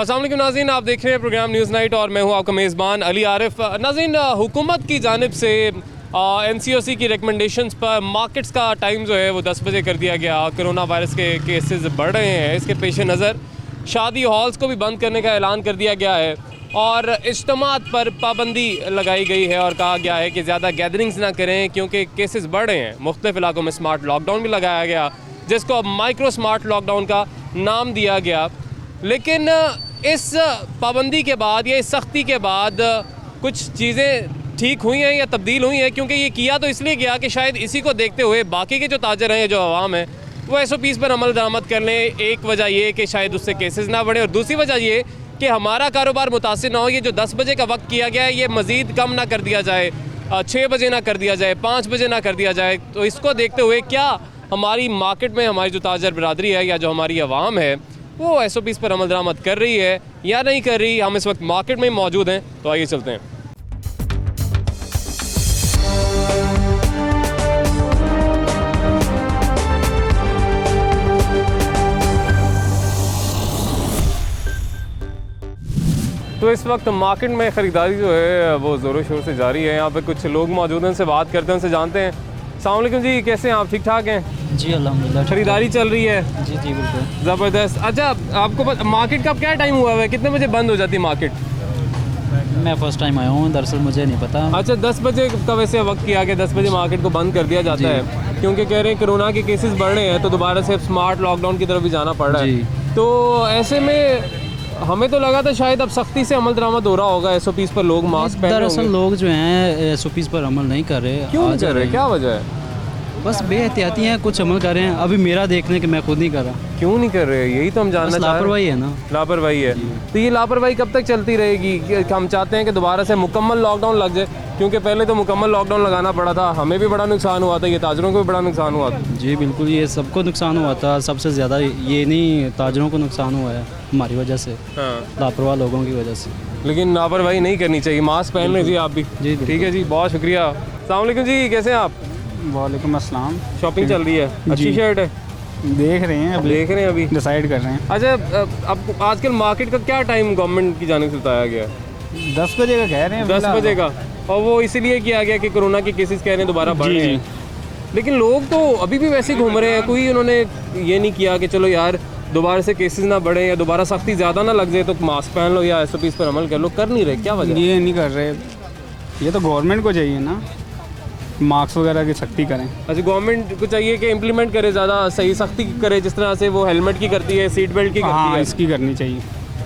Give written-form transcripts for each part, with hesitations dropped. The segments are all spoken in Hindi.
अस्सलाम वालेकुम नाज़रीन, आप देख रहे हैं प्रोग्राम न्यूज़ नाइट और मैं हूं आपका मेज़बान अली आरिफ। नाज़रीन, हुकूमत की जानिब से NCOC की रिकमेंडेशंस पर मार्केट्स का टाइम जो है वो 10 बजे कर दिया गया। कोरोना वायरस के केसेस बढ़ रहे हैं, इसके पेश नज़र शादी हॉल्स को भी बंद करने का ऐलान कर दिया गया है और इज्तिमात पर पाबंदी लगाई गई है और कहा गया है कि ज़्यादा गैदरिंग्स ना करें क्योंकि केसेस बढ़ रहे हैं। मुख्तलिफ इलाकों में स्मार्ट लॉकडाउन भी लगाया गया, जिसको अब माइक्रो स्मार्ट लॉकडाउन का नाम दिया गया। लेकिन इस पाबंदी के बाद या इस सख्ती के बाद कुछ चीज़ें ठीक हुई हैं या तब्दील हुई हैं, क्योंकि ये किया तो इसलिए गया कि शायद इसी को देखते हुए बाकी के जो ताजर हैं, जो आवाम है, वो SOPs पर अमल दरामद कर लें। एक वजह ये कि शायद उससे केसेस ना बढ़े और दूसरी वजह ये कि हमारा कारोबार मुतासिर ना हो। ये जो 10 बजे का वक्त किया गया है ये मज़ीद कम ना कर दिया जाए, 6 बजे ना कर दिया जाए, 5 बजे ना कर दिया जाए। तो इसको देखते हुए क्या हमारी मार्केट में हमारी जो ताजर बरादरी है या जो हमारी आवाम है वो SOPs पर अमल दरामद कर रही है या नहीं कर रही? हम इस वक्त मार्केट में मौजूद हैं, तो आइए चलते हैं। तो इस वक्त मार्केट में ख़रीदारी जो है वो ज़ोरों शोर से जारी है। यहाँ पे कुछ लोग मौजूद हैं, उनसे बात करते हैं, उनसे जानते हैं। अस्सलाम वालेकुम जी, कैसे हैं आप? ठीक ठाक हैं जी? अल्हम्दुलिल्लाह। खरीदारी चल रही है? जी जी बिल्कुल ज़बरदस्त। अच्छा, आपको मार्केट का क्या टाइम हुआ है? कितने बजे बंद हो जाती है मार्केट? मैं फ़र्स्ट टाइम आया हूँ, दरअसल मुझे नहीं पता। अच्छा, 10 बजे का वैसे वक्त किया गया, 10 बजे मार्केट को बंद कर दिया जाता है क्योंकि कह रहे हैं कोरोना के केसेस बढ़ रहे हैं, तो दोबारा से स्मार्ट लॉकडाउन की तरफ भी जाना पड़ रहा है। तो ऐसे में हमें तो लगा था शायद अब सख्ती से अमल दरामद हो रहा होगा, SOPs पर लोग मास्क पहने। दरअसल लोग जो हैं SOPs पर अमल नहीं कर रहे। क्यों नहीं कर रहे? क्या वजह है? बस बेहतियाती हैं, कुछ अमल कर रहे हैं। अभी मेरा देखने कि मैं खुद नहीं कर रहा। क्यों नहीं कर रहे? यही तो हम जानना चाह रहे हैं। लापरवाही है ना। लापरवाही है। तो ये लापरवाही कब तक चलती रहेगी? हम चाहते हैं कि दोबारा से मुकम्मल लॉकडाउन लग जाए, क्योंकि पहले तो मुकम्मल लॉकडाउन लगाना पड़ा था, हमें भी बड़ा नुकसान हुआ था, ये ताजरों को भी बड़ा नुकसान हुआ था। जी बिल्कुल, ये सबको नुकसान हुआ था। सबसे ज़्यादा ये नहीं ताजरों को नुकसान हुआ है हमारी वजह से, लापरवाह लोगों की वजह से। लेकिन लापरवाही नहीं करनी चाहिए। मास्क पहन लीजिए आप भी। जी ठीक है जी, बहुत शुक्रिया। अस्सलाम वालेकुम जी, कैसे हैं आप? वालेकुम अस्सलाम। शॉपिंग चल रही है? अच्छी शर्ट है, देख रहे हैं अभी डिसाइड कर रहे हैं। अच्छा, अब आजकल मार्केट का क्या टाइम गवर्नमेंट की जानिब से बताया गया? 10 बजे का कह रहे हैं। 10 बजे का, और वो इसीलिए किया गया कि कोरोना के केसेस कह रहे हैं दोबारा बढ़ रहे हैं। लेकिन लोग तो अभी भी वैसे ही घूम रहे हैं। कोई उन्होंने ये नहीं किया कि चलो यार दोबारा से केसेस ना बढ़े या दोबारा सख्ती ज़्यादा ना लग जाए तो मास्क पहन लो या SOPs पर अमल कर लो। कर नहीं रहे, क्या वजह? ये नहीं कर रहे। ये तो गवर्नमेंट को चाहिए ना, मास्क वगैरह की सख्ती करें। अच्छा, गवर्नमेंट को चाहिए कि इम्प्लीमेंट करे, ज़्यादा सही सख्ती करे, जिस तरह से वो हेलमेट की करती है, सीट बेल्ट की करती है, इसकी करनी चाहिए।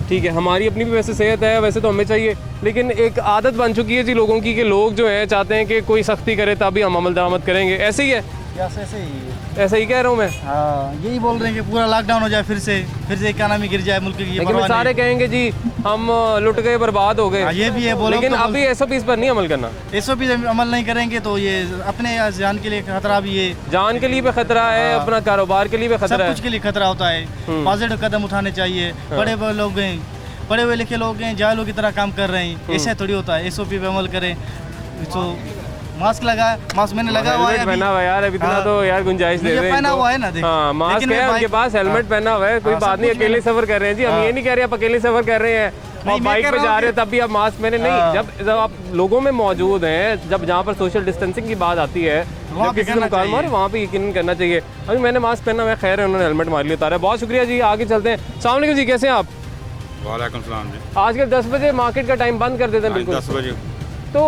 ठीक है, हमारी अपनी भी वैसे सेहत है, वैसे तो हमें चाहिए, लेकिन एक आदत बन चुकी है जी लोगों की कि लोग जो है चाहते हैं कि कोई सख्ती करे तभी हम अमल दरामद करेंगे। ऐसे ही है? ऐसा ही कह रहा हूँ मैं। हाँ, यही बोल रहे हैं कि पूरा लॉकडाउन हो जाए, फिर से इकोनॉमी गिर जाए मुल्क की। लेकिन सारे कहेंगे जी हम लुट गए, बर्बाद हो गए। ये भी है, लेकिन अभी SOPs पर नहीं अमल करना। SOPs अमल नहीं करेंगे तो ये अपने जान के लिए खतरा भी है। जान के लिए भी खतरा है, अपना कारोबार के लिए भी खतरा है, सब कुछ के लिए खतरा होता है। पॉजिटिव कदम उठाने चाहिए। बड़े लोग हैं, पढ़े हुए लिखे लोग हैं, जालों की तरह काम कर रहे हैं। ऐसा थोड़ी होता है। SOP पे अमल करें। तो मास्क लगा, मास्क मैंने लगा हुआ है, पहना हुआ यार, अभी इतना तो यार गुंजाइश दे रहे हैं। पहना हुआ है ना, हाँ मास्क है उनके पास, हेलमेट पहना हुआ है, कोई बात नहीं, अकेले सफर कर रहे हैं जी। हम ये नहीं कह रहे आप अकेले सफर कर रहे हैं और बाइक पे जा रहे हो तब भी आप मास्क पहने नहीं। जब आप लोगों में मौजूद हैं, जब जहाँ पर सोशल डिस्टेंसिंग की बात आती है, जब किसी से मुकाम हो वहाँ पे यकीन करना चाहिए। अभी मैंने मास्क पहना हुआ है, खैर है, उन्होंने हेलमेट मार लिया, उतारा है। बहुत शुक्रिया जी, आगे चलते हैं। अस्सलाम वालेकुम जी, कैसे हैं आप? वालेकुम सलाम जी। आजकल 10 बजे मार्केट का टाइम बंद कर देते हैं बिल्कुल। 10 बजे तो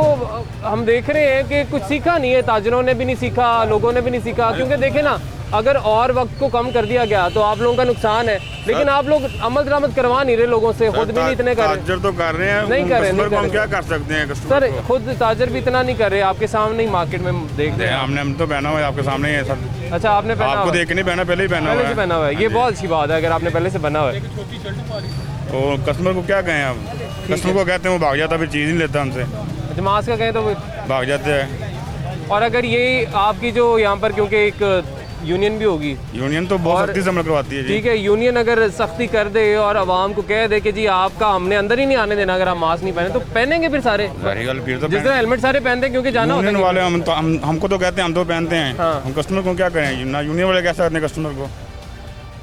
हम देख रहे हैं कि कुछ सीखा नहीं है, ताजरों ने भी नहीं सीखा, लोगों ने भी नहीं सीखा। क्योंकि देखें ना, अगर और वक्त को कम कर दिया गया तो आप लोगों का नुकसान है, लेकिन आप लोग अमल दरामद करवा नहीं रहे लोगों से, खुद भी नहीं इतने कर रहे। ताजर तो कर रहे हैं, नहीं कर रहे, हम क्या कर सकते हैं सर? खुद ताजर भी इतना नहीं कर रहे, आपके सामने ही मार्केट में देख रहे हैं। हम तो पहना हुआ है, आपके सामने ही है सर। अच्छा, आपने पहना? आपको देख के नहीं पहना, पहले ही पहना हुआ है। पहना हुआ है, ये बहुत अच्छी बात है अगर आपने पहले से पहना हुआ है। तो कस्टमर को क्या कहें? आप कस्टमर को कहते हैं वो भाग जाता, फिर चीज़ नहीं लेता हमसे। अच्छा, मास्क का कहें तो भाग जाते हैं। और अगर ये आपकी जो यहाँ पर, क्योंकि एक यूनियन भी होगी, यूनियन तो बहुत सख्ती से अमल करवाती है जी। ठीक है, यूनियन अगर सख्ती कर दे और आवाम को कह दे कि जी आपका हमने अंदर ही नहीं आने देना अगर आप मास्क नहीं पहने, तो पहनेंगे फिर सारे। फिर तो जिस तरह हेलमेट सारे पहनते हैं क्योंकि जाना होता है। यूनियन वाले हमको तो कहते हैं, हम तो पहनते हैं। हाँ। हम कस्टमर को क्या करें ना, यूनियन वाले कैसे कहते हैं कस्टमर को?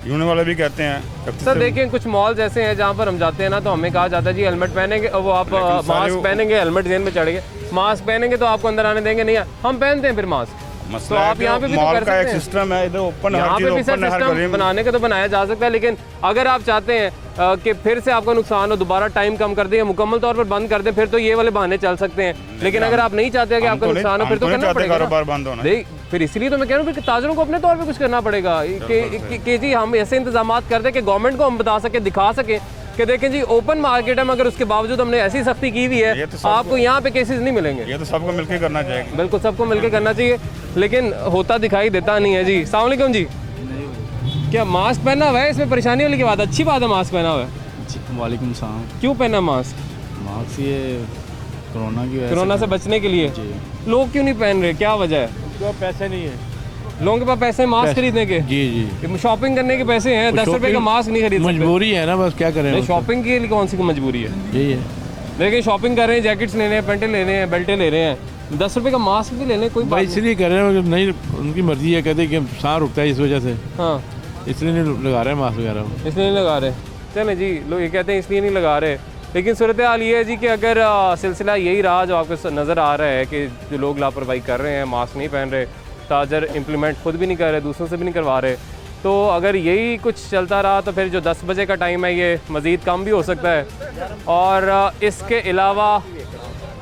यूनियन वाले भी कहते हैं सर देखिए कुछ मॉल्स ऐसे हैं जहाँ पर हम जाते हैं ना तो हमें कहा जाता है जी हेलमेट पहनेंगे, वो आप मास्क पहनेंगे, हेलमेट जेन में चढ़ेंगे, मास्क पहनेंगे तो आपको अंदर आने देंगे नहीं, हम पहनते हैं फिर मास्क। तो आप यहाँ पे भी तो कर सकते हैं, सिस्टम है इधर ओपन, यहाँ पे भी सर सिस्टम बनाने का तो बनाया जा सकता है, लेकिन अगर आप चाहते हैं कि फिर से आपका नुकसान हो, दोबारा टाइम कम कर दें, मुकम्मल तौर पर बंद कर दें, फिर तो ये वाले बहाने चल सकते हैं। लेकिन अगर आप नहीं चाहते कि आपका नुकसान हो फिर तो करना पड़ेगा कारोबार बंद होना। फिर इसलिए तो मैं कह रहा हूँ फिर ताजरों को अपने तौर पे कुछ करना पड़ेगा कि जी हम ऐसे इंतजाम कर दें कि गवर्नमेंट को हम बता सके, दिखा सके कि देखें जी ओपन मार्केट है, मगर उसके बावजूद हमने ऐसी सख्ती की हुई है, आपको यहाँ पे केसेस नहीं मिलेंगे। ये तो सबको मिलकर करना चाहिए। बिल्कुल सबको मिलकर करना चाहिए, लेकिन होता दिखाई देता नहीं है जी। अस्सलाम वालेकुम जी। क्या मास्क पहना हुआ है? इसमें परेशानी वाली की बात, अच्छी बात है मास्क पहना हुआ है। वालेकुम सलाम। क्यों पहना मास्क? मास्क ये कोरोना की वजह कोरोना से बचने के लिए। लोग क्यों नहीं पहन रहे, क्या वजह है? पैसे नहीं है लोगों के पास पैसे मास्क खरीदने के? जी जी, शॉपिंग करने के पैसे हैं, 10 रुपए का मास्क नहीं खरीद सकते। मजबूरी है ना, बस क्या करें। शॉपिंग के लिए कौन सी मजबूरी है? यही है, लेकिन शॉपिंग कर रहे हैं, जैकेट्स लेने हैं, पेंटें लेने हैं, बेल्टें ले रहे हैं, 10 रुपए का मास्क भी लेने, कोई भाई इसलिए कर रहे हैं, नहीं उनकी मर्जी है, कहते कि सांस रुकता है इस वजह से, हाँ इसलिए नहीं लगा रहे हैं मास्क वगैरह। इसलिए नहीं लगा रहे, चले जी, लोग ये कहते हैं इसलिए नहीं लगा रहे। लेकिन सूरत हाल ये है जी कि अगर सिलसिला यही रहा जो आपको नज़र आ रहा है कि जो लोग लापरवाही कर रहे हैं, मास्क नहीं पहन रहे, ताजर इम्प्लीमेंट खुद भी नहीं कर रहे, दूसरों से भी नहीं करवा रहे, तो अगर यही कुछ चलता रहा तो फिर जो 10 बजे का टाइम है ये मज़ीद कम भी हो सकता है। और इसके अलावा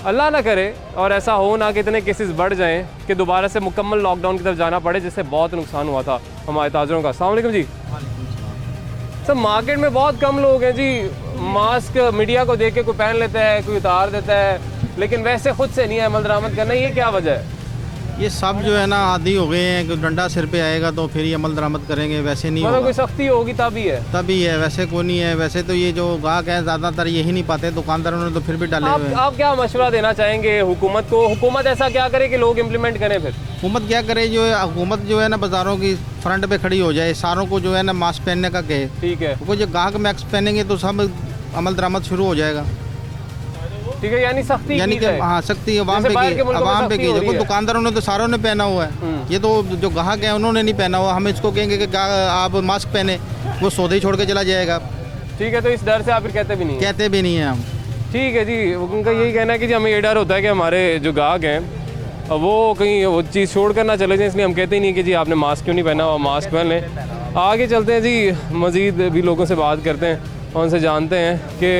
अल्लाह ना करे और ऐसा हो ना कि इतने केसेस बढ़ जाएं कि दोबारा से मुकम्मल लॉकडाउन की तरफ जाना पड़े, जिससे बहुत नुकसान हुआ था हमारे ताजरों का। अस्सलाम वालेकुम जी। सर मार्केट में बहुत कम लोग हैं जी, मास्क मीडिया को देख के कोई पहन लेता है, कोई उतार देता है, लेकिन वैसे खुद से नहीं है अमल दरामद करना, ये क्या वजह है? ये सब जो है ना आदी हो गए हैं कि डंडा सिर पे आएगा तो फिर ये अमल दरामद करेंगे, वैसे नहीं मतलब होगा। कोई सख्ती होगी तभी है? तभी है, वैसे कोई नहीं है। वैसे तो ये जो गाहक हैं ज़्यादातर यही नहीं पाते, दुकानदारों ने तो फिर भी डाले हुए हैं। आप क्या मशवरा देना चाहेंगे हुकूमत को? हुकूमत ऐसा क्या करे कि लोग इम्प्लीमेंट करें? फिर हुकूमत क्या करे, जो है हुकूमत जो है ना बाज़ारों की फ्रंट पे खड़ी हो जाए, सारों को जो है ना मास्क पहनने का कहे। ठीक है, क्योंकि जो गाहक मास्क पहनेंगे तो सब अमल दरामद शुरू हो जाएगा। ठीक है, यानी सख्ती यानी कि हाँ सख्ती अवाम पे की, अवाम पे की। देखो दुकानदारों ने तो सारों ने पहना हुआ है, ये तो जो ग्राहक है उन्होंने नहीं पहना हुआ। हम इसको कहेंगे कि आप मास्क पहने, वो सौदे ही छोड़ के चला जाएगा। ठीक है, तो इस डर से आप फिर कहते भी नहीं? कहते भी नहीं है हम। ठीक है जी, उनका यही कहना है कि जी हमें ये डर होता है कि हमारे जो ग्राहक हैं वो कहीं वो चीज़ छोड़ कर ना चले जाए, इसलिए हम कहते ही नहीं कि जी आपने मास्क क्यों नहीं पहना हुआ, मास्क पहन लें। आगे चलते हैं जी, मज़ीद भी लोगों से बात करते हैं, उनसे जानते हैं कि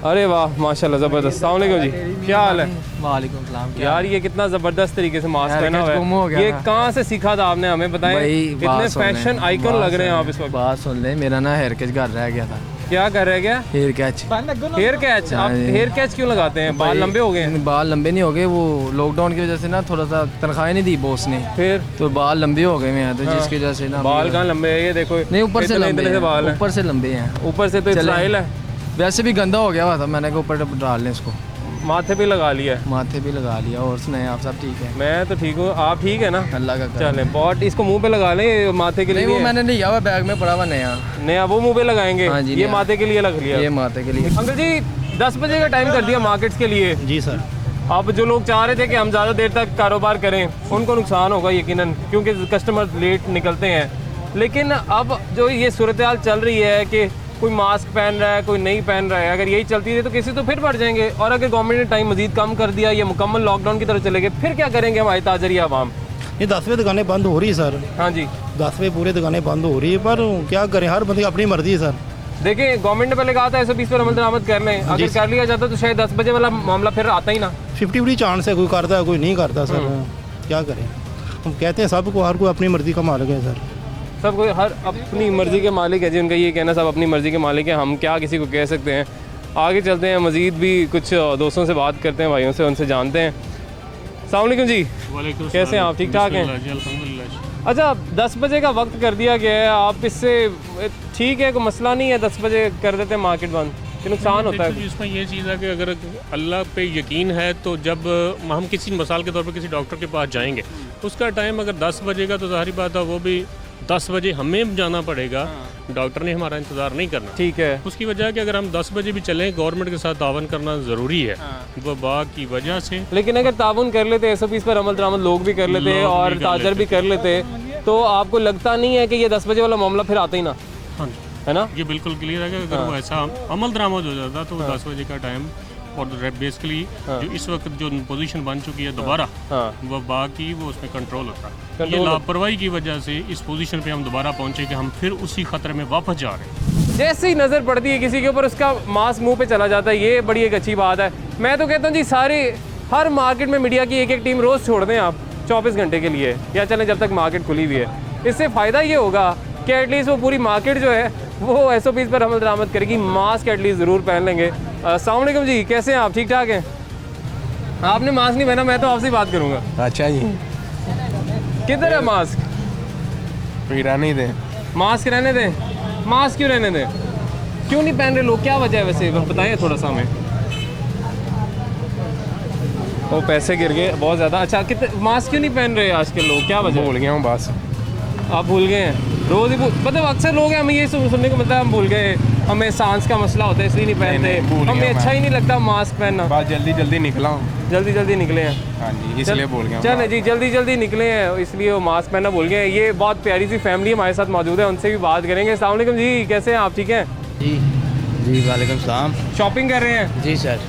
अरे वाह माशाल्लाह ज़बरदस्त। अस्सलाम वालेकुम जी, क्या हाल है? वालेकुम सलाम। यार ये कितना ज़बरदस्त तरीके से मास्क पहना हुआ है, ये कहाँ से सीखा था आपने, हमें बताएं? इतने फैशन आइकन लग रहे हैं आप इस वक्त। बात सुन ले, मेरा ना हेयर कैच घर रह गया था। क्या कर रह गया? Hair catch. Hair catch? आप हेयर कैच क्यों लगाते हैं? बाल लंबे हो गए हैं? बाल लंबे नहीं हो गए, वो लॉकडाउन की वजह से ना थोड़ा सा तनख्वाह नहीं दी बॉस ने, फिर तो बाल लंबे हो गए हैं, तो जिसकी वजह से ना बाल कहाँ लंबे है? ये देखो नहीं, ऊपर से लंबे से बाल हैं। ऊपर से लंबे हैं, ऊपर से तो स्टाइल है, वैसे भी गंदा हो गया हुआ था, मैंने कहा ऊपर डाल लें इसको। माथे पे लगा लिया है? माथे भी लगा लिया। और सुनाए आप सब ठीक है? मैं तो ठीक हूँ, आप ठीक है ना? अल्लाह का करम। चलें, बहुत इसको मुंह पे लगा लें, माथे के लिए नहीं, वो मैंने लिया हुआ बैग में पड़ा हुआ नया, वो मुंह पे लगाएंगे। हाँ जी, ये नया। माथे के लिए लग लिया? ये माथे के लिए। अंकल जी 10 बजे का टाइम कर दिया मार्केट्स के लिए। जी सर। अब जो लोग चाह रहे थे कि हम ज़्यादा देर तक कारोबार करें, उनको नुकसान होगा यकीनन, क्योंकि कस्टमर लेट निकलते हैं। लेकिन अब जो ये सूरत हाल चल रही है कि कोई मास्क पहन रहा है, कोई नहीं पहन रहा है, अगर यही चलती रही तो केसेस तो फिर बढ़ जाएंगे। और अगर गवर्नमेंट ने टाइम मजीद कम कर दिया, ये मुकम्मल लॉकडाउन की तरफ चले गए, फिर क्या करेंगे हमारी ताजर या आवाम? ये 10वें दुकानें बंद हो रही है सर, हाँ जी, 10वें पूरे दुकानें बंद हो रही है, पर क्या करें, हर बंदे की अपनी मर्जी है सर। देखिए गवर्नमेंट ने पहले कहा था 120 पर अमल दरामद कर लें, अगर कर लिया जाता तो शायद 10 बजे वाला मामला फिर आता ही ना। 50-50 चांस है, कोई करता है कोई नहीं करता सर, क्या करें। हम कहते हैं सबको, हर कोई अपनी मर्जी का मालिक है सर। सब कोई हर अपनी मर्ज़ी के मालिक है जी, उनका ये कहना सब अपनी मर्ज़ी के मालिक है, हम क्या किसी को कह सकते हैं। आगे चलते हैं, मज़ीद भी कुछ दोस्तों से बात करते हैं, भाइयों से, उनसे जानते हैं। अस्सलाम वालेकुम जी, कैसे हैं आप? ठीक ठाक हैं? अच्छा 10 बजे का वक्त कर दिया गया है, आप इससे ठीक है, कोई मसला नहीं है, 10 बजे कर देते हैं मार्केट बंद, कि नुकसान होता है? इसमें ये चीज़ है कि अगर अल्लाह पे यकीन है तो जब हम किसी मिसाल के तौर पर किसी डॉक्टर के पास जाएंगे, उसका टाइम अगर 10 बजे का, तो जाहिर बात है वो भी 10 बजे हमें जाना पड़ेगा, डॉक्टर ने हमारा इंतज़ार नहीं करना। ठीक है, उसकी वजह है कि अगर हम 10 बजे भी चलें, गवर्नमेंट के साथ तावन करना ज़रूरी है वबा की वजह से। लेकिन अगर ताउन कर लेते, 120 पर अमल दरामद लोग भी कर लेते और ताजर भी कर लेते, तो आपको लगता नहीं है कि ये 10 बजे वाला मामला फिर आता ही ना, हाँ जी, है ना? ये बिल्कुल क्लियर है कि अगर वो ऐसा अमल दरामद हो जाता तो 10 बजे का टाइम और बेसिकली जो इस वक्त जो पोजीशन बन चुकी है दोबारा वो बाकी वो उसमें कंट्रोल होता है। ये लापरवाही की वजह से इस पोजीशन पे हम दोबारा पहुंचे कि हम फिर उसी खतरे में वापस जा रहे हैं। जैसे ही नज़र पड़ती है किसी के ऊपर उसका मास्क मुंह पे चला जाता है, ये बड़ी एक अच्छी बात है। मैं तो कहता हूँ जी हर मार्केट में मीडिया की एक टीम रोज़ छोड़ दें आप 24 घंटे के लिए, या चलें जब तक मार्केट खुली हुई है। इससे फ़ायदा ये होगा कि एटलीस्ट वो पूरी मार्केट जो है वो SOPs पर अमल दरामद करेगी, मास्क एटलीस्ट ज़रूर पहन लेंगे। अस्सलाम वालेकुम जी, कैसे हैं आप? ठीक ठाक हैं? आपने मास्क नहीं पहना, मैं तो आपसे ही बात करूँगा। अच्छा जी, किधर है मास्क? रहने दें, मास्क रहने दें। मास्क क्यों रहने दें? क्यों नहीं पहन रहे लोग, क्या वजह है वैसे बताएं थोड़ा सा हमें। वो पैसे गिर गए बहुत ज़्यादा। अच्छा, कितने मास्क क्यों नहीं पहन रहे आजकल लोग, क्या वजह? भूल गया हूँ बस। आप भूल गए हैं? रोज़ ही मतलब अक्सर लोग हैं, हमें ये सुनने को मिलता है हम भूल गए, हमें सांस का मसला होता है इसलिए नहीं पहनते, हमें अच्छा ही नहीं लगता मास्क पहनना। बस जल्दी निकला हूँ, जल्दी निकले हैं। हाँ जी, इसलिए भूल गया। चले जी, जल्दी निकले हैं इसलिए वो मास्क पहनना भूल गए। ये बहुत प्यारी सी फैमिली हमारे साथ मौजूद है, उनसे भी बात करेंगे। अस्सलाम वालेकुम जी, कैसे हैं आप? ठीक हैं जी वालेकुम सलाम। शॉपिंग कर रहे हैं? जी सर।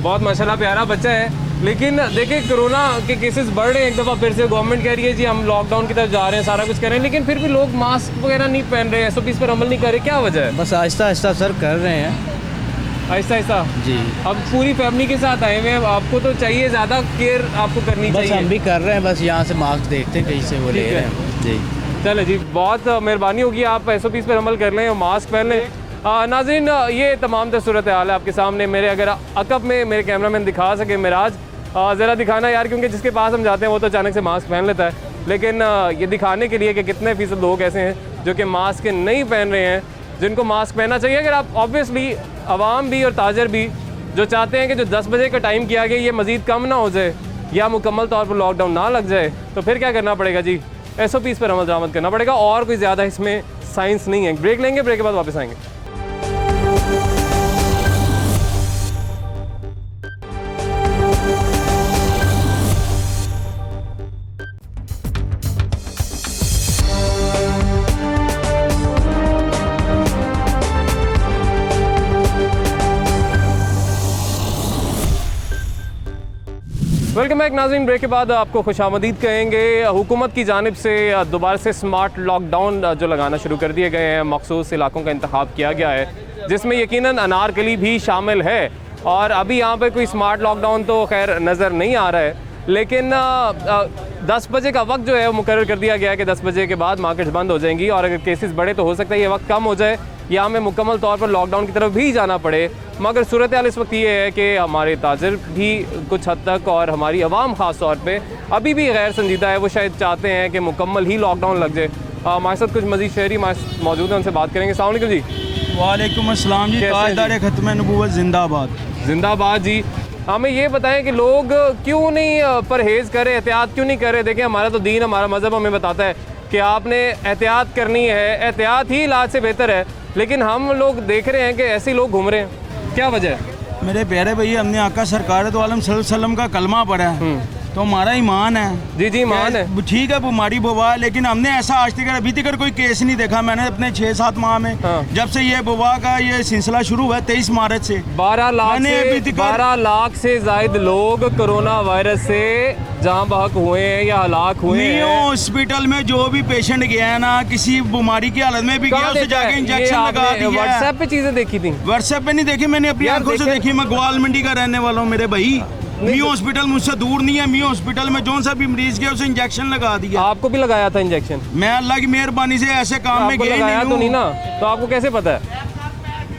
बहुत माशाल्लाह प्यारा बच्चा है। लेकिन देखिए कोरोना के केसेस बढ़ रहे हैं, एक दफ़ा फिर से गवर्नमेंट कह रही है जी हम लॉकडाउन की तरफ जा रहे हैं, सारा कुछ कर रहे हैं, लेकिन फिर भी लोग मास्क वगैरह नहीं पहन रहे हैं, SOPs पर अमल नहीं कर रहे, क्या वजह है? बस आहिस्ता आहिस्ता सर कर रहे हैं। आहिस्ता जी। अब पूरी फैमिली के साथ आए हुए हैं, आपको तो चाहिए ज़्यादा केयर आपको करनी चाहिए। बस हम भी कर रहे हैं, बस यहाँ से मास्क देखते कहीं से वो ले रहे हैं। जी चले जी, बहुत मेहरबानी होगी, आप SOPs पर अमल कर लें और मास्क पहन लें। नाज़रीन, ये तमाम सूरत हाल है आपके सामने। मेरे अगर अकब में मेरे कैमरामैन दिखा सके, मिराज ज़रा दिखाना यार, क्योंकि जिसके पास हम जाते हैं वो तो अचानक से मास्क पहन लेता है, लेकिन ये दिखाने के लिए कि कितने फ़ीसद लोग ऐसे हैं जो कि मास्क नहीं पहन रहे हैं, जिनको मास्क पहनना चाहिए। अगर आप ऑब्वियसली आवाम भी और ताजर भी जो चाहते हैं कि जो 10 बजे का टाइम किया गया ये मज़ीद कम ना हो जाए या मुकम्मल तौर पर लॉकडाउन ना लग जाए, तो फिर क्या करना पड़ेगा जी? SOPs पर अमल दरामद करना पड़ेगा, और कोई ज़्यादा इसमें साइंस नहीं है। ब्रेक लेंगे, ब्रेक के बाद वापस आएंगे। वेलकम बैक नाज़रीन, ब्रेक के बाद आपको खुशामदीद कहेंगे। हुकूमत की जानिब से दोबारा से स्मार्ट लॉकडाउन जो लगाना शुरू कर दिए गए हैं, मखसूस इलाकों का इंतखाब किया गया है, जिसमें यकीनन अनारकली भी शामिल है। और अभी यहाँ पे कोई स्मार्ट लॉकडाउन तो खैर नज़र नहीं आ रहा है, लेकिन 10 बजे का वक्त जो है वो मुकर्रर कर दिया गया है कि 10 बजे के बाद मार्केट्स बंद हो जाएंगी, और अगर केसेस बढ़े तो हो सकता है ये वक्त कम हो जाए या हमें मुकम्मल तौर पर लॉकडाउन की तरफ भी जाना पड़े। मगर सूरत हाल इस वक्त ये है कि हमारे ताजर भी कुछ हद तक और हमारी आवाम ख़ास तौर पे अभी भी गैर संजीदा है, वो शायद चाहते हैं कि मुकम्मल ही लॉकडाउन लग जाए। हमारे साथ कुछ मज़ीद शहरी मौजूद हैं, उनसे बात करेंगे। अस्सलाम वालेकुम जी। वालेकुम अस्सलाम जी। ताजदार खत्म नबूवत जिंदाबाद। जिंदाबाद जी। हमें ये बताएं कि लोग क्यों नहीं परहेज़ करें, एहतियात क्यों नहीं करें? देखें, हमारा तो दीन, हमारा मज़हब हमें बताता है कि आपने एहतियात करनी है, एहतियात ही इलाज से बेहतर है, लेकिन हम लोग देख रहे हैं कि ऐसे लोग घूम रहे हैं, क्या वजह है? मेरे प्यारे भैया, हमने आका सरकार तो आलम सल्लल्लाहु अलैहि वसल्लम का कलमा पढ़ा है, तो हमारा ईमान है। जी ईमान है, ठीक है, बीमारी वबा, लेकिन हमने ऐसा आज तक अभी तक कोई केस नहीं देखा। मैंने अपने 6-7 माह में जब से ये वबा का ये सिलसिला शुरू हुआ 23 मार्च से 12 लाख से जायद लोग कोरोना वायरस से जहाँ बहक हुए हैं या हलाक हुए हैं। हॉस्पिटल में जो भी पेशेंट गया है ना, किसी बीमारी की हालत में भी गया, उसे जाके इंजेक्शन लगा दिया। व्हाट्सएप पे चीजें देखी थी? व्हाट्सएप पे नहीं देखी, मैंने अपनी आंखों से देखी। मैं ग्वाल मंडी का रहने वाला हूँ मेरे भाई। मी हॉस्पिटल मुझसे दूर नहीं है। मी हॉस्पिटल में जो सा भी मरीज गया उसे इंजेक्शन लगा दिया। आपको भी लगाया था इंजेक्शन? मैं अल्लाह की मेहरबानी से ऐसे काम में गया लगाया तो नहीं ना, तो आपको कैसे पता है?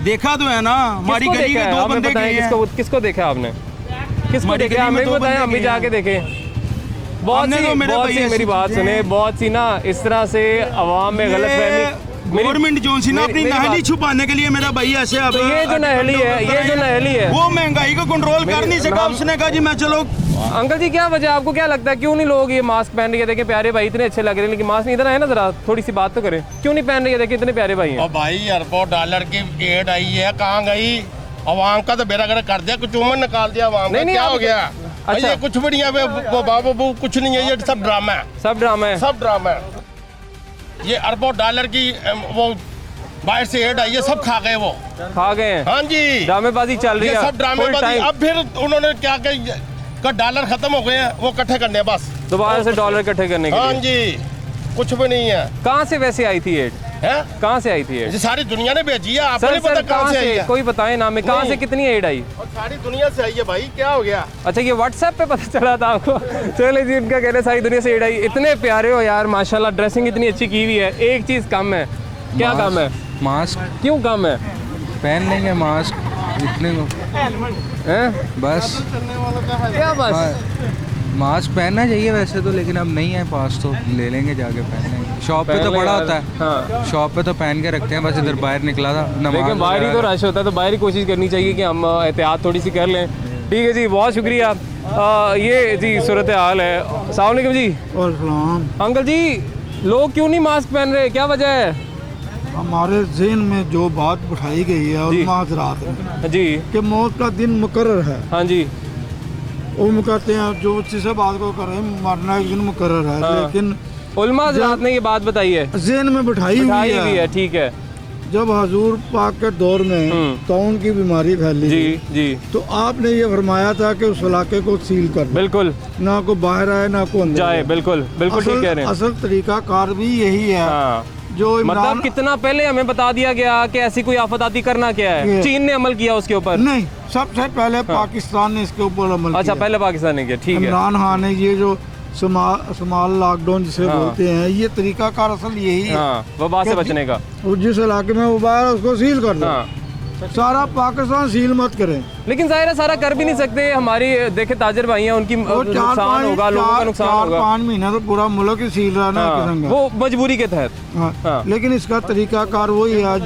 देखा तो है ना, हमारी गली के 2 बंदे गए हैं। किसको देखा आपने? किसको देखा? हमें भी बताया, हम भी जाके देखे। बहुत सी मेरी बात सुने, बहुत सी ना इस तरह से आवाम में गलतफहमी। गवर्नमेंट जो सी ना अपनी नहली छुपाने के लिए मेरा भाई ऐसे अब तो ये जो नहली है वो महंगाई को कंट्रोल कर नहीं सका। उसने कहा जी मैं चलो। अंकल जी, क्या वजह, आपको क्या लगता है क्यों नहीं लोग ये मास्क पहन रहे हैं? देखें प्यारे भाई इतने अच्छे लग रहे हैं, लेकिन मास्क नहीं, इधर है ना, जरा थोड़ी सी बात तो करें, क्यों नहीं पहन रहे हैं? देखें इतने प्यारे भाई हैं। भाई अरबों डॉलर की एड आई है, कहाँ गई? अवाम का तो बेरागर कर दिया, कुछ उम्र निकाल दिया अवाम का। क्या हो गया? अच्छा, ये कुछ भी नहीं है, वो बाबू कुछ नहीं है, ये सब ड्रामा है, सब ड्रामा है, सब ड्रामा है। ये अरबों डॉलर की वो बाहर से एड आई है, सब खा गए वो, खा गए हैं। हाँ जी, ड्रामेबाजी चल रही ये है सब ड्रामेबाजी। अब फिर उन्होंने क्या कि डॉलर खत्म हो गए हैं, वो इकट्ठे करने हैं बस, दोबारा से डॉलर इकट्ठे करने के हाँ लिए। जी, कुछ भी नहीं है। कहाँ से वैसे आई थी एड? कहाँ से आई थी एड? सारी दुनिया ने भेजी है, आपको नहीं पता कहाँ से आई है? कोई बताए नाम है, कहाँ से कितनी एड आई? और सारी दुनिया से आई है भाई, क्या हो गया? अच्छा, ये व्हाट्सएप पे पता चला था आपको? चले जी, उनका कहना सारी दुनिया से एड आई। इतने प्यारे हो यार माशाल्लाह, ड्रेसिंग इतनी अच्छी की हुई है, एक चीज़ कम है, क्या कम है? मास्क क्यों कम है? पहन लेंगे मास्क इतने को हैं? बस क्या बस? मास्क पहनना चाहिए वैसे तो, लेकिन अब नहीं है पास तो ले लेंगे जाके, पहन लेंगे। शॉप पे तो बड़ा होता है, हाँ। शॉप पे तो पहन के रखते हैं, बस इधर बाहर निकला था लेकिन बाहर ही तो रश होता है, तो बाहर ही कोशिश करनी चाहिए कि हम एहतियात थोड़ी सी कर लें। ठीक है जी, बहुत शुक्रिया। ये जी सूरत हाल है। अस्सलाम वालेकुम जी। अंकल जी, लोग क्यों नहीं मास्क पहन रहे, क्या वजह है? हमारे ज़हन में जो बात बिठाई गई है और माजरात में जी कि मौत का दिन मुकर्रर है, हाँ जी, वो कहते हैं जो जिसे बात को कर रहे हैं, मरना एक दिन मुकर्रर है, हाँ। लेकिन उलमा हज़रात ने ये बात बताई है, ज़हन में बिठाई हुई है। ठीक है। जब हजूर पाक के दौर में ताउन की बीमारी फैली जी जी, तो आपने ये फरमाया था कि उस इलाके को सील कर दो, बिल्कुल, ना को बाहर आए ना को अंदर जाए, बिल्कुल बिल्कुल ठीक कह रहे हैं। असल तरीका कार भी यही है, हाँ। जो मतलब कितना पहले हमें बता दिया गया कि ऐसी कोई आफत आती करना क्या है, चीन ने अमल किया उसके ऊपर? नहीं, सबसे पहले पाकिस्तान ने इसके ऊपर अमल अच्छा, किया। पहले पाकिस्तान ने किया, ठीक है। इमरान खान ने ये जो स्मॉल लॉकडाउन जिसे बोलते हैं, ये तरीका कार असल यही है, वबा से बचने का। जिस इलाके में वबा है उसको सील कर दो, सारा पाकिस्तान सील मत करें। लेकिन जाहिर है सारा कर भी नहीं सकते, हमारी देखे ताजर भाई हैं, उनकी नुकसान होगा, लोगों का नुकसान होगा। 4-5 महीना तो पूरा मुल्क ही सील रहा है, वो मजबूरी के तहत। हाँ, लेकिन इसका तरीका कार वही है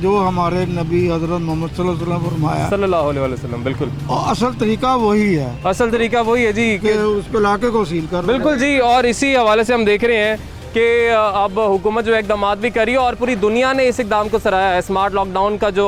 जो हमारे नबी हजरत मोहम्मद सल्लल्लाहु अलैहि वसल्लम, बिल्कुल, और असल तरीका वही है, असल तरीका वही है जी, कि उस इलाके को सील कर। बिल्कुल जी। और इसी हवाले से हम देख रहे हैं कि अब हुकूमत जो इकदाम भी करी और पूरी दुनिया ने इस इकदाम को सराहा है। स्मार्ट लॉकडाउन का जो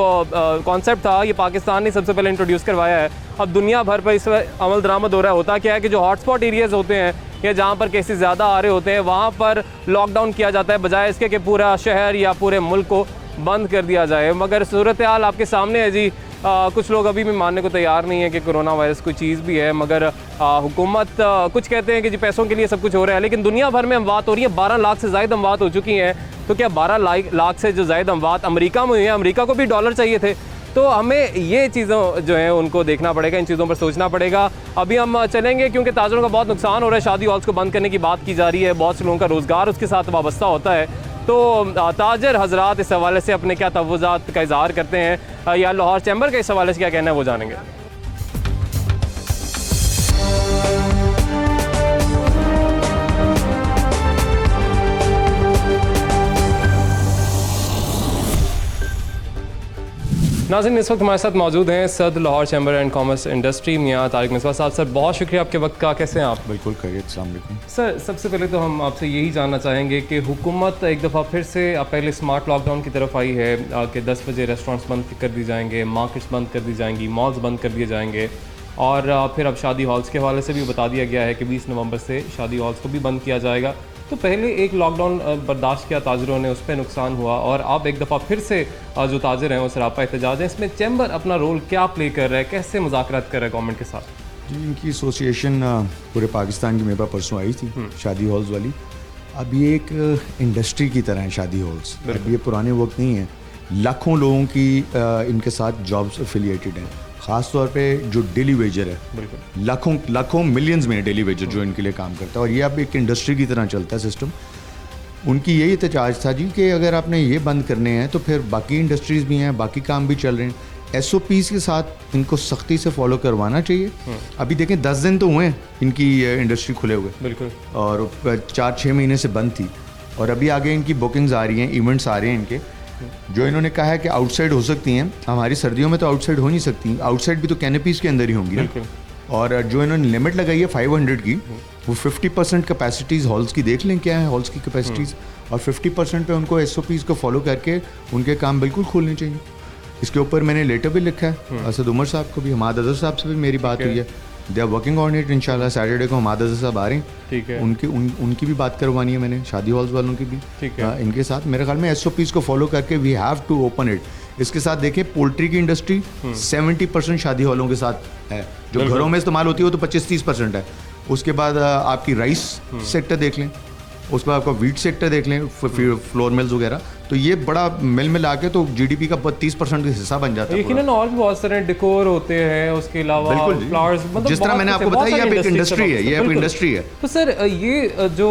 कॉन्सेप्ट था, ये पाकिस्तान ने सबसे पहले इंट्रोड्यूस करवाया है। अब दुनिया भर पर इस अमल दरामद हो रहा है। होता क्या है कि जो हॉटस्पॉट एरियाज़ होते हैं या जहाँ पर केसेस ज़्यादा आ रहे होते हैं, वहाँ पर लॉकडाउन किया जाता है, बजाय इसके कि पूरा शहर या पूरे मुल्क को बंद कर दिया जाए। मगर सूरत हाल आपके सामने है जी। कुछ लोग अभी भी मानने को तैयार नहीं है कि कोरोना वायरस कोई चीज़ भी है, मगर हुकूमत कुछ कहते हैं कि जी पैसों के लिए सब कुछ हो रहा है, लेकिन दुनिया भर में अमवात हो रही है। 12 लाख से ज़ायद अमवात हो चुकी हैं। तो क्या 12 लाख से जो ज़ायद अमवात अमेरिका में हुई है, अमेरिका को भी डॉलर चाहिए थे। तो हमें ये चीज़ों जो है उनको देखना पड़ेगा, इन चीज़ों पर सोचना पड़ेगा। अभी हम चलेंगे क्योंकि ताजरों का बहुत नुकसान हो रहा है। शादी हॉल्स को बंद करने की बात की जा रही है, बहुत से लोगों का रोज़गार उसके साथ वाबस्ता होता है। तो ताजर हजरात इस हवाले से अपने क्या तवज़ुआत का इज़हार करते हैं या लाहौर चैम्बर का इस हवाले से क्या कहना है, वो जानेंगे। नाज़रीन, इस वक्त हमारे साथ मौजूद हैं सद Lahore chamber and commerce industry मियां तारिक मिसबा साहब। सर, बहुत शुक्रिया आपके वक्त का। कैसे हैं आप? बिल्कुल खैरियत। अस्सलाम वालेकुम सर, सबसे पहले तो हम आपसे यही जानना चाहेंगे कि हुकूमत एक दफ़ा फिर से पहले स्मार्ट लॉकडाउन की तरफ आई है कि 10 बजे रेस्टोरेंट्स बंद कर दी जाएंगे, मार्केट्स बंद कर दी जाएंगी, मॉल्स बंद कर दिए जाएंगे, और फिर अब शादी हॉल्स के हवाले से भी बता दिया गया है कि 20 नवंबर से शादी हॉल्स को भी बंद किया जाएगा। तो पहले एक लॉकडाउन बर्दाश्त किया ताजरों ने, उस पर नुकसान हुआ, और अब एक दफ़ा फिर से जो ताजर हैं वो सरापा एहतजाज है। इसमें चैम्बर अपना रोल क्या प्ले कर रहा है, कैसे मुज़ाकरात कर रहा है गवर्नमेंट के साथ? जी, इनकी एसोसिएशन पूरे पाकिस्तान की मेरे पास परसों आई थी, शादी हॉल्स वाली। अब ये एक इंडस्ट्री की तरह है शादी हॉल्स। अब ये पुराने वक्त नहीं है। लाखों लोगों की इनके साथ जॉब्स एफिलिएटेड हैं। ख़ास तौर पे जो डेली वेजर है, लाखों मिलियंस में डेली वेजर जो इनके लिए काम करता है, और ये अब एक इंडस्ट्री की तरह चलता है सिस्टम। उनकी यही एहतजाज था जी कि अगर आपने ये बंद करने हैं तो फिर बाकी इंडस्ट्रीज़ भी हैं, बाकी काम भी चल रहे हैं। SOPs के साथ इनको सख्ती से फॉलो करवाना चाहिए। अभी देखें 10 दिन तो हुए हैं इनकी इंडस्ट्री खुले हुए, बिल्कुल, और 4-6 महीने से बंद थी, और अभी आगे इनकी बुकिंग्स आ रही हैं, इवेंट्स आ रहे हैं इनके, जो इन्होंने कहा है कि आउटसाइड हो सकती हैं। हमारी सर्दियों में तो आउटसाइड हो नहीं सकती, आउटसाइड भी तो कैनपीज़ के अंदर ही होंगी ना। और जो इन्होंने लिमिट लगाई है 500 की, वो 50% कैपेसिटीज़ हॉल्स की देख लें क्या है हॉल्स की कैपेसिटीज़, और 50% पे उनको SOPs को फॉलो करके उनके काम बिल्कुल खोलने चाहिए। इसके ऊपर मैंने लेटर भी लिखा है असद उमर साहब को भी, हमाद अजहर साहब से भी मेरी बात हुई है they are working on it. इंशाल्लाह सैटरडे को हम आदत साहब आ रहे हैं, ठीक है। उनकी भी बात करवानी है मैंने, शादी हॉल्स वालों की भी, ठीक है। इनके साथ मेरे ख्याल में SOPs को फॉलो करके we have to open it. इसके साथ देखिए पोल्ट्री की इंडस्ट्री 70% शादी हॉलों के साथ है, जो घरों में इस्तेमाल होती है वो तो 25-30% है। उसके बाद आपकी राइस सेक्टर देख लें, उसके बाद आपका वीट सेक्टर देख लें, फ्लोर मिल्स वगैरह, तो ये बड़ा मिल मिला के तो GDP का 30% का हिस्सा बन जाता है। यकीनन और भी बहुत सारे डेकोर होते हैं, उसके अलावा फ्लावर्स, मतलब जिस तरह मैंने आपको बताया ये एक इंडस्ट्री है, ये एक इंडस्ट्री है। तो सर ये जो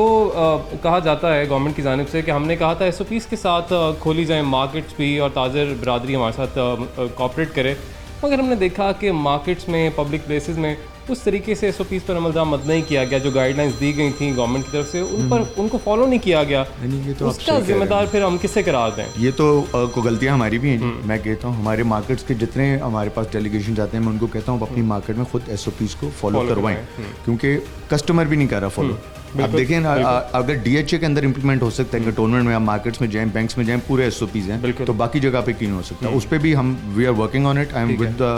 कहा जाता है गवर्नमेंट की जानिब से कि हमने कहा था SOPs के साथ खोली जाए मार्केट्स भी और ताजर बरादरी हमारे साथ कॉपरेट करे, मगर हमने देखा कि मार्केट्स में, पब्लिक प्लेसेस में उस तरीके से SOPs पर अमल दरामद नहीं किया गया, जो गाइडलाइंस दी गई थी गवर्नमेंट की तरफ से उन पर उनको फॉलो नहीं किया गया। ये तो उसका जिम्मेदार फिर हम किससे करार दें? ये तो को गलतियाँ हमारी भी हैं। मैं कहता हूँ हमारे मार्केट्स के जितने हमारे पास डेलीगेशन जाते हैं, मैं उनको कहता हूँ अपनी मार्केट में खुद SOPs को फॉलो करवाएं, क्योंकि कस्टमर भी नहीं कर रहा फॉलो। आप देखिए ना, अगर DHA के अंदर इंप्लीमेंट हो सकता है कंटोनमेंट में, आप मार्केट्स में जाएं, बैंक्स में जाएं, पूरे SOPs हैं, तो बाकी जगह पे क्यों नहीं हो सकता? उस पर भी हम we are working on it. I am with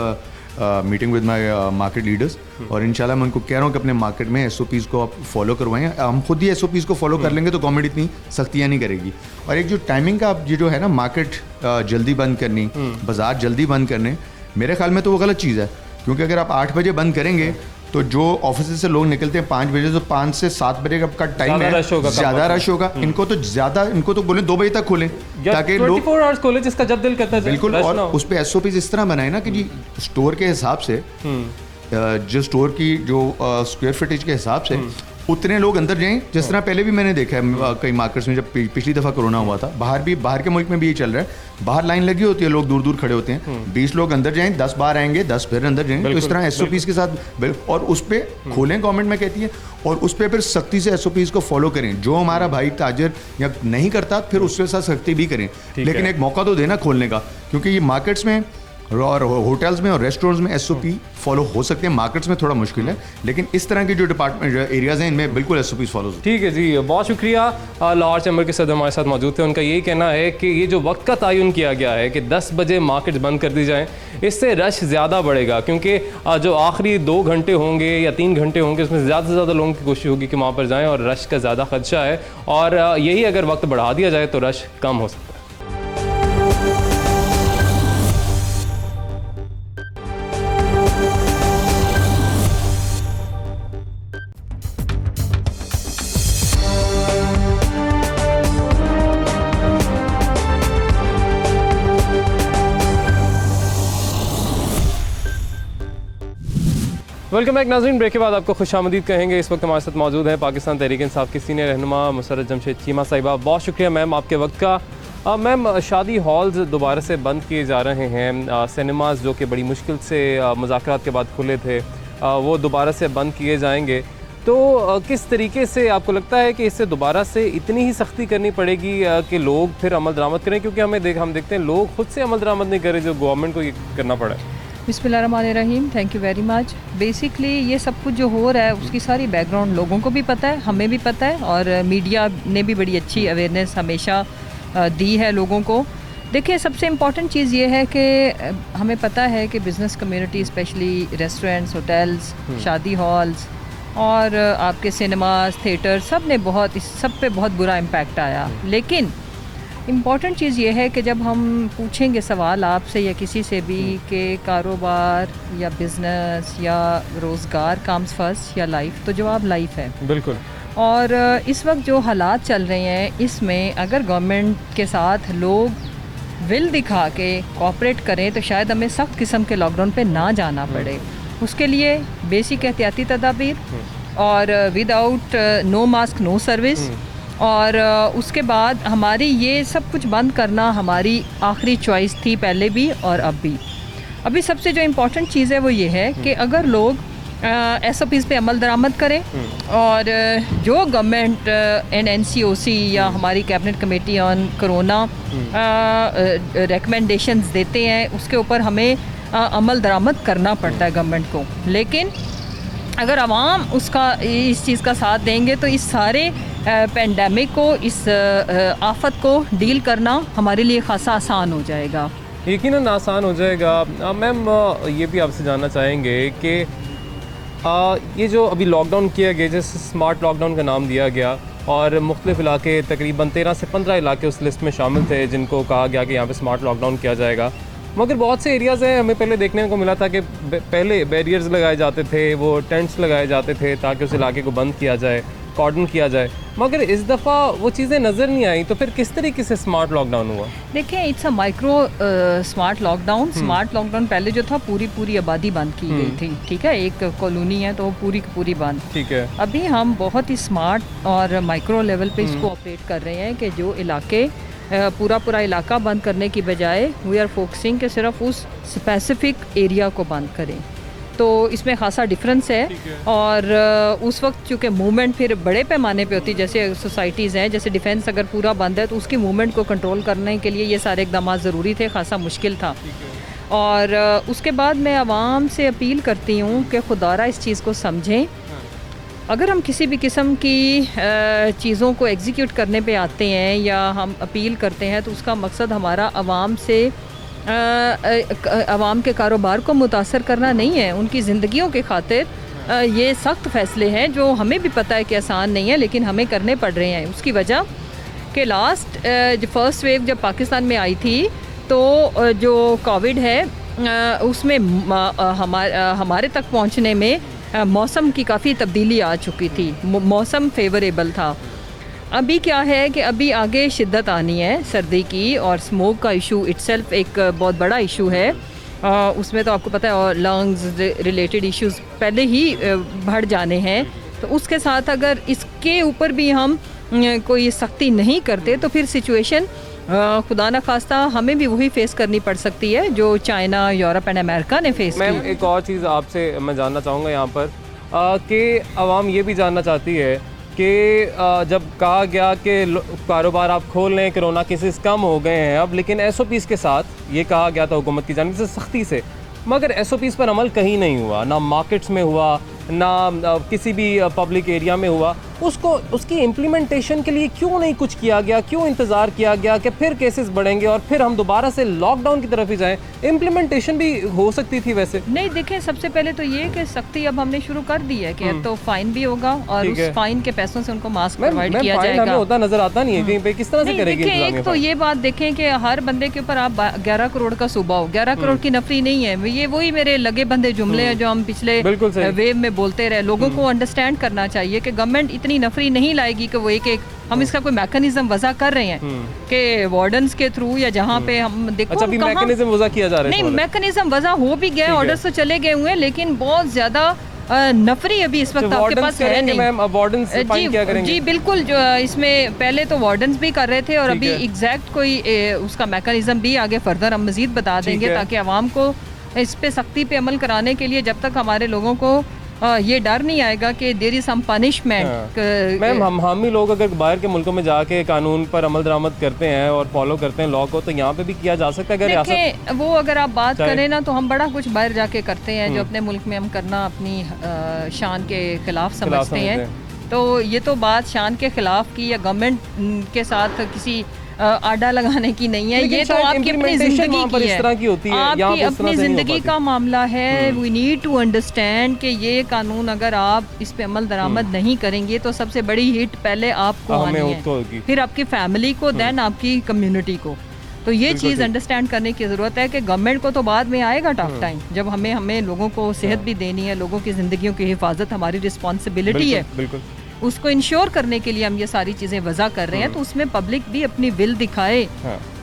meeting with my market leaders, और इंशाल्लाह मैं उनको कह रहा हूँ कि अपने मार्केट में SOPs को आप फॉलो करवाएं। हम खुद ही SOPs को फॉलो कर लेंगे तो गवर्नमेंट इतनी सख्तियाँ नहीं करेगी। और एक जो टाइमिंग का ये जो है ना, मार्केट जल्दी बंद करनी, बाजार जल्दी बंद करने, मेरे ख्याल में तो वो गलत चीज़ है, क्योंकि अगर आप 8 बजे बंद करेंगे तो जो ऑफिस से लोग निकलते हैं 5 बजे, तो 5 से 7 बजे का टाइम है, ज़्यादा रश होगा। इनको तो बोले 2 बजे तक खोलें ताकि लोग 24 आवर्स खोले, जिसका जब दिल करता है। बिल्कुल, और उस पर SOPs इस तरह बनाए ना कि जी स्टोर के हिसाब से, जो स्टोर की जो स्क्वायर फीटेज के हिसाब से उतने लोग अंदर जाएं। जिस तरह पहले भी मैंने देखा है कई मार्केट्स में, जब पिछली दफ़ा कोरोना हुआ था, बाहर के मुल्क में भी ये चल रहा है, बाहर लाइन लगी होती है, लोग दूर दूर खड़े होते हैं, 20 लोग अंदर जाएं, 10 बाहर आएंगे, 10 फिर अंदर जाएंगे। तो इस तरह SOPs के साथ, और उस पर खोलें, गवर्नमेंट में कहती है, और उस पर फिर सख्ती से SOPs को फॉलो करें। जो हमारा भाई ताजर या नहीं करता, फिर उसके साथ सख्ती भी करें, लेकिन एक मौका तो देना खोलने का, क्योंकि ये मार्केट्स में और होटल्स में और रेस्टोरेंट्स में SOP फॉलो हो सकते हैं, मार्केट्स में थोड़ा मुश्किल है, लेकिन इस तरह के जो डिपार्टमेंट एरियाज हैं इनमें बिल्कुल SOPs फॉलो। ठीक है जी, बहुत शुक्रिया। लाहौर चैम्बर के सदर हमारे साथ मौजूद थे। उनका यही कहना है कि ये जो वक्त का तयन किया गया है कि 10 बजे मार्केट बंद कर दी जाएँ, इससे रश ज़्यादा बढ़ेगा, क्योंकि जो आखिरी 2 घंटे होंगे या 3 घंटे होंगे, उसमें ज़्यादा से ज़्यादा लोगों की कोशिश होगी कि वहाँ पर जाएँ, और रश का ज़्यादा खदशा है, और यही अगर वक्त बढ़ा दिया जाए तो रश कम हो सकता है। वेलकम बैक नाज़रीन, ब्रेक के बाद आपको खुशामदीद कहेंगे। इस वक्त हमारे साथ मौजूद है पाकिस्तान तहरीक इंसाफ की सीनियर रहनुमा मुसर्रत जमशेद चीमा साहिबा। बहुत शुक्रिया मैम आपके वक्त का। मैम, शादी हॉल्स दोबारा से बंद किए जा रहे हैं, सिनेमाज़ जो कि बड़ी मुश्किल से मुज़ाकरात के बाद खुले थे, वो दोबारा से बंद किए जाएंगे, तो किस तरीके से आपको लगता है कि इससे दोबारा से इतनी ही सख्ती करनी पड़ेगी कि लोग फिर अमल दरामद करें? क्योंकि हम देखते हैं लोग खुद से अमल दरामद नहीं कर रहे, जो गवर्नमेंट को ये करना पड़ा है। बिस्मिल्लाहिर्रहमानिर्रहीम, thank you very much. Basically ये सब कुछ जो हो रहा है उसकी सारी बैकग्राउंड लोगों को भी पता है, हमें भी पता है, और मीडिया ने भी बड़ी अच्छी अवेयरनेस हमेशा दी है लोगों को। देखिए, सबसे इम्पॉर्टेंट चीज़ ये है कि हमें पता है कि business community, specially restaurants, hotels, शादी हॉल्स और आपके सिनेमास, थिएटर, सब ने इस सब पे बहुत बुरा इम्पैक्ट आया। लेकिन इम्पॉर्टेंट चीज़ ये है कि जब हम पूछेंगे सवाल आपसे या किसी से भी कि कारोबार या बिज़नेस या रोज़गार कम्स फर्स्ट या लाइफ, तो जवाब लाइफ है। बिल्कुल। और इस वक्त जो हालात चल रहे हैं, इसमें अगर गवर्नमेंट के साथ लोग विल दिखा के कोऑपरेट करें तो शायद हमें सख्त किस्म के लॉकडाउन पे ना जाना पड़े। उसके लिए बेसिक एहतियाती तदाबीर, और without no mask no service, और उसके बाद हमारी ये सब कुछ बंद करना हमारी आखिरी चॉइस थी, पहले भी और अब भी। अभी सबसे जो इम्पोर्टेंट चीज़ है वो ये है कि अगर लोग SOPs पे अमल दरामद करें, और जो गवर्नमेंट NCOC या हमारी cabinet committee on corona recommendations देते हैं, उसके ऊपर हमें अमल दरामद करना पड़ता है गवर्नमेंट को। लेकिन अगर आवाम इस चीज़ का साथ देंगे तो इस सारे पेंडेमिक को, इस आफत को डील करना हमारे लिए खासा आसान हो जाएगा। यकीनन आसान हो जाएगा। मैम, ये भी आपसे जानना चाहेंगे कि ये जो अभी लॉकडाउन किया गया, जैसे स्मार्ट लॉकडाउन का नाम दिया गया और मुख्तलिफ इलाके तकरीबन 13 से 15 इलाके उस लिस्ट में शामिल थे जिनको कहा गया कि यहाँ पे स्मार्ट लॉकडाउन किया जाएगा, मगर बहुत से एरियाज़ हैं हमें पहले देखने को मिला था कि पहले बैरियर्स लगाए जाते थे, वो टेंट्स लगाए जाते थे ताकि उस इलाके को बंद किया जाए, कॉर्डन किया जाए, मगर इस दफ़ा वो चीज़ें नज़र नहीं आई। तो फिर किस तरीके से स्मार्ट लॉकडाउन हुआ? देखिए, it's a micro smart lockdown. Smart lockdown पहले जो था पूरी आबादी बंद की गई थी, ठीक है, एक कॉलोनी है तो पूरी की पूरी बंद, ठीक है। अभी हम बहुत ही स्मार्ट और माइक्रो लेवल पे इसको ऑपरेट कर रहे हैं कि जो इलाके पूरा इलाका बंद करने की बजाय वी आर फोकसिंग कि सिर्फ उस स्पेसिफिक एरिया को बंद करें। तो इसमें खासा डिफरेंस है और उस वक्त चूँकि मूवमेंट फिर बड़े पैमाने पे होती, जैसे सोसाइटीज़ हैं, जैसे डिफेंस अगर पूरा बंद है तो उसकी मूवमेंट को कंट्रोल करने के लिए ये सारे इकदाम ज़रूरी थे, खासा मुश्किल था। और उसके बाद मैं आवाम से अपील करती हूँ कि खुदारा इस चीज़ को समझें। अगर हम किसी भी किस्म की चीज़ों को एग्जीक्यूट करने पे आते हैं या हम अपील करते हैं तो उसका मकसद हमारा आवाम से आवाम के कारोबार को मुतासर करना नहीं है, उनकी ज़िंदगियों के खातिर ये सख्त फ़ैसले हैं जो हमें भी पता है कि आसान नहीं है लेकिन हमें करने पड़ रहे हैं। उसकी वजह कि लास्ट फर्स्ट वेव जब पाकिस्तान में आई थी तो जो कोविड है उसमें हमारे तक पहुंचने में मौसम की काफ़ी तब्दीली आ चुकी थी, मौसम फेवरेबल था। अभी क्या है कि अभी आगे शिद्दत आनी है सर्दी की और स्मोक का इशू इट्सेल्फ एक बहुत बड़ा इशू है। उसमें तो आपको पता है और लंग्स रिलेटेड इश्यूज पहले ही बढ़ जाने हैं, तो उसके साथ अगर इसके ऊपर भी हम कोई सख्ती नहीं करते तो फिर सिचुएशन खुदा न खास्ता हमें भी वही फेस करनी पड़ सकती है जो चाइना, यूरोप एंड अमेरिका ने फेस की। मैम, एक और चीज़ आपसे मैं जानना चाहूँगा यहाँ पर कि आवाम ये भी जानना चाहती है कि जब कहा गया कि कारोबार आप खोल लें, कोरोना केसेस कम हो गए हैं अब, लेकिन SOPs के साथ ये कहा गया था हुकूमत की जानिब से सख्ती से, मगर SOPs पर अमल कहीं नहीं हुआ, ना मार्केट्स में हुआ, ना किसी भी पब्लिक एरिया में हुआ। उसकी इम्प्लीमेंटेशन के लिए क्यों नहीं कुछ किया गया, क्यों इंतज़ार किया गया कि फिर केसेस बढ़ेंगे और फिर हम दोबारा से लॉकडाउन की तरफ ही जाएं? इम्प्लीमेंटेशन भी हो सकती थी वैसे। नहीं, देखें, सबसे पहले तो ये कि सख्ती अब हमने शुरू कर दी है कि अब तो फाइन भी होगा और उस फाइन के पैसों से उनको मास्क प्रोवाइड किया जाएगा। हमें होता नजर आता नहीं है कहीं पे, किस तरह से करेंगे? एक तो ये बात देखें कि हर बंदे के ऊपर आप 11 करोड़ का सूबा हो, 11 करोड़ की नफरी नहीं है ये, वही मेरे लगे बंदे जुमले हैं जो हम पिछले वेव में बोलते रहे। लोगों को अंडरस्टैंड करना चाहिए कि गवर्नमेंट इतनी नफरी नहीं लाएगी कि वो एक हम इसका कोई मैकेनिज्म वजह कर रहे हैं कि वार्डन्स के थ्रू या जहाँ पे हम देखो। अच्छा, अभी मैकेनिज्म वजह किया जा रहा है? नहीं, मैकेनिज्म वजह हो भी गया, ऑर्डर्स तो चले गए हुए हैं, लेकिन बहुत ज्यादा नफरी अभी इस वक्त आपके पास है नहीं। मैम, अब वार्डन्स फाइन क्या करेंगे? जी बिल्कुल, जो इसमें पहले तो वार्डन्स भी कर रहे थे और अभी एग्जैक्ट कोई उसका मैकेनिज्म भी आगे फर्दर हम मजीद बता देंगे ताकि आवाम को इस पे सख्ती पे अमल कराने के लिए जब तक हमारे लोगों को ये डर नहीं आएगा कि there is some punishment. Ma'am, हम ही लोग अगर बाहर के मुल्कों में जाके कानून पर अमल दरामद करते हैं और फॉलो करते हैं लॉ को, तो यहाँ पे भी किया जा सकता है। देखिए, वो अगर आप बात करें ना तो हम बड़ा कुछ बाहर जाके करते हैं जो अपने मुल्क में हम करना अपनी शान के खिलाफ समझते हैं। तो ये तो बात शान के खिलाफ की या गवर्नमेंट के साथ किसी आडा लगाने की नहीं है, ये तो आपकी अपनी जिंदगी की है, आपकी अपनी जिंदगी का मामला है। वी नीड टू अंडरस्टैंड कि ये कानून अगर आप इस पे अमल दरामद नहीं करेंगे तो सबसे बड़ी हिट पहले आपको आनी है, फिर आपकी फैमिली को, देन आपकी कम्युनिटी को। तो ये चीज़ अंडरस्टैंड करने की ज़रूरत है कि गवर्नमेंट को तो बाद में आएगा टफ टाइम, जब हमें लोगों को सेहत भी देनी है, लोगों की ज़िंदगियों की हिफाजत हमारी रिस्पॉन्सिबिलिटी है, उसको इंश्योर करने के लिए हम ये सारी चीज़ें वजह कर रहे हैं। तो उसमें पब्लिक भी अपनी विल दिखाए,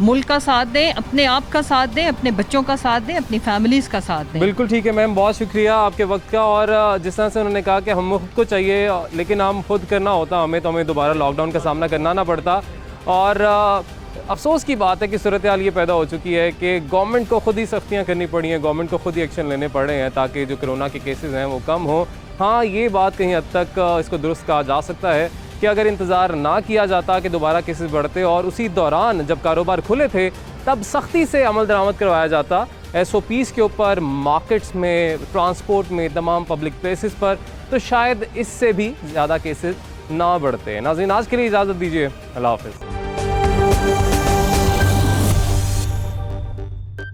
मुल्क का साथ दें, अपने आप का साथ दें, अपने बच्चों का साथ दें, अपनी फैमिलीज़ का साथ दें। बिल्कुल ठीक है मैम, बहुत शुक्रिया आपके वक्त का। और जिस तरह से उन्होंने कहा कि हम खुद को चाहिए लेकिन हम खुद करना होता हमें, तो हमें दोबारा लॉकडाउन का सामना करना ना पड़ता। और अफसोस की बात है कि सूरत हाल ये पैदा हो चुकी है कि गवर्नमेंट को खुद ही सख्तियाँ करनी पड़ी हैं, गवर्नमेंट को खुद ही एक्शन लेने पड़े हैं ताकि जो कोरोना के केसेस हैं वो कम हो। हाँ, ये बात कहीं हद तक इसको दुरुस्त कहा जा सकता है कि अगर इंतज़ार ना किया जाता कि दोबारा केसेस बढ़ते और उसी दौरान जब कारोबार खुले थे तब सख्ती से अमल दरामद करवाया जाता SOPs के ऊपर, मार्केट्स में, ट्रांसपोर्ट में, तमाम पब्लिक प्लेसेस पर, तो शायद इससे भी ज़्यादा केसेस ना बढ़ते। नाज़रीन, आज के लिए इजाज़त दीजिए, अल्लाह हाफ़िज़।